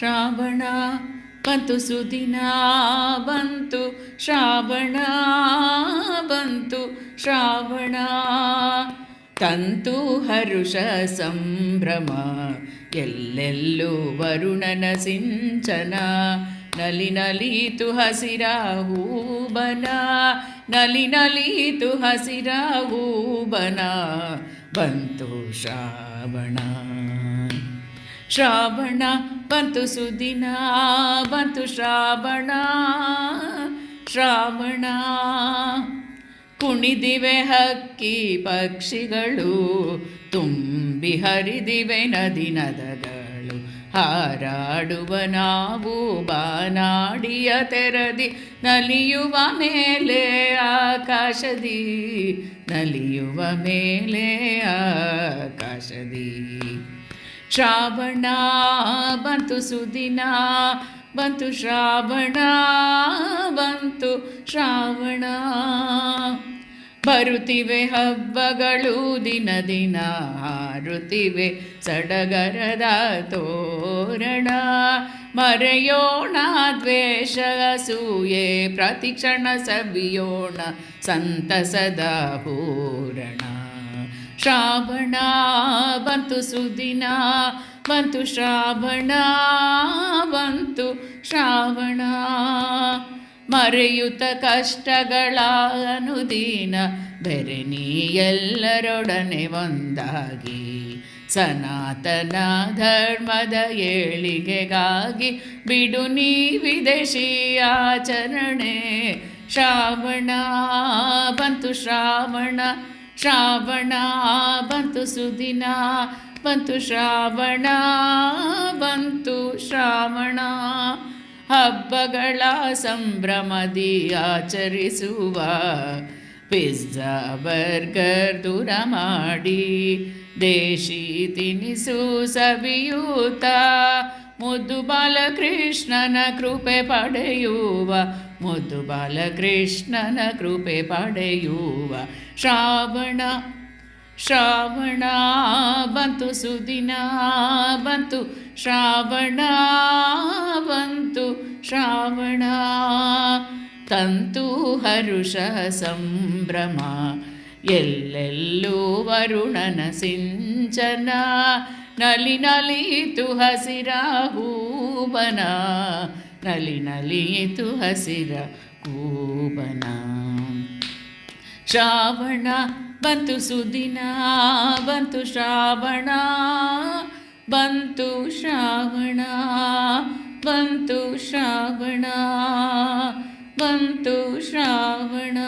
ಶ್ರಾವಣ ಬಂತು ಸುದಿನ ಬಂತು ಶ್ರಾವಣ ಬಂತು ಶ್ರಾವಣ ತಂತು ಹರುಷ ಸಂಭ್ರಮ ಎಲ್ಲೆಲ್ಲೂ ವರುಣನ ಸಿಂಚನ ನಲಿ ನಲಿತು ಹಸಿರ ಹೂಬನ ನಲಿ ನಲಿತು ಹಸಿರ ಹೂಬನ ಬಂತು ಶ್ರಾವಣ ಶ್ರಾವಣ ಬಂತು ಸುದಿನ ಬಂತು ಶ್ರಾವಣ ಶ್ರಾವಣ ಕುಣಿದಿವೆ ಹಕ್ಕಿ ಪಕ್ಷಿಗಳು ತುಂಬಿ ಹರಿದಿವೆ ನದಿ ನದಗಳು ಹಾರಾಡುವ ನಾವು ಬಾನಾಡಿಯ ತೆರದಿ ನಲಿಯುವ ಮೇಲೆ ಆಕಾಶದಿ ನಲಿಯುವ ಮೇಲೆ ಆಕಾಶದಿ ಶ್ರಾವಣ ಬಂತು ಸುದಿನ ಬಂತು ಶ್ರಾವಣ ಬಂತು ಶ್ರಾವಣ ಬರುತ್ತಿವೆ ಹಬ್ಬಗಳು ದಿನ ದಿನ ಹಾರುತ್ತಿವೆ ಸಡಗರದ ತೋರಣ ಮರೆಯೋಣ ದ್ವೇಷ ಅಸೂಯೆ ಪ್ರತಿಕ್ಷಣ ಸವಿಯೋಣ ಸಂತಸದ ಪೂರಣ ಶ್ರಾವಣ ಬಂತು ಸುದಿನ ಬಂತು ಶ್ರಾವಣ ಬಂತು ಶ್ರಾವಣ ಮರೆಯುತ್ತ ಕಷ್ಟಗಳ ಅನುದಿನ ಬೆರೆನಿ ಎಲ್ಲರೊಡನೆ ಒಂದಾಗಿ ಸನಾತನ ಧರ್ಮದ ಏಳಿಗೆಗಾಗಿ ಬಿಡು ನೀ ವಿದೇಶಿ ಆಚರಣೆ ಶ್ರಾವಣ ಬಂತು ಶ್ರಾವಣ ಶ್ರಾವಣ ಬಂತು ಸುದಿನ ಬಂತು ಶ್ರಾವಣ ಬಂತು ಶ್ರಾವಣ ಹಬ್ಬಗಳ ಸಂಭ್ರಮದಿ ಆಚರಿಸುವ ಪಿಜ್ಜಾ ಬರ್ಗರ್ ದೂರ ಮಾಡಿ ದೇಶಿ ತಿನಿಸು ಸವಿಯೂತ ಮುದ್ದು ಬಾಲಕೃಷ್ಣನ ಕೃಪೆ ಪಡೆಯುವ ಮುದ್ದು ಬಾಲಕೃಷ್ಣನ ಕೃಪೆ ಪಡೆಯುವ ಶ್ರಾವಣ ಶ್ರಾವಣ ಬಂತು ಸುದಿನ ಬಂತು ಶ್ರಾವಣ ಬಂತು ಶ್ರಾವಣ ತಂತು ಹರುಷ ಸಂಭ್ರಮ ಎಲ್ಲೆಲ್ಲೂ ವರುಣನ ಸಿಂಚನ ನಲಿ ನಲಿತು ಹಸಿರ ಹೂಬನ ನಲಿ ನಲಿತು ಹಸಿರ ಹೂಬನ ಶ್ರಾವಣ ಬಂತು ಸುದಿನ ಬಂತು ಶ್ರಾವಣ ಬಂತು ಶ್ರಾವಣ ಬಂತು ಶ್ರಾವಣ ಬಂತು ಶ್ರಾವಣ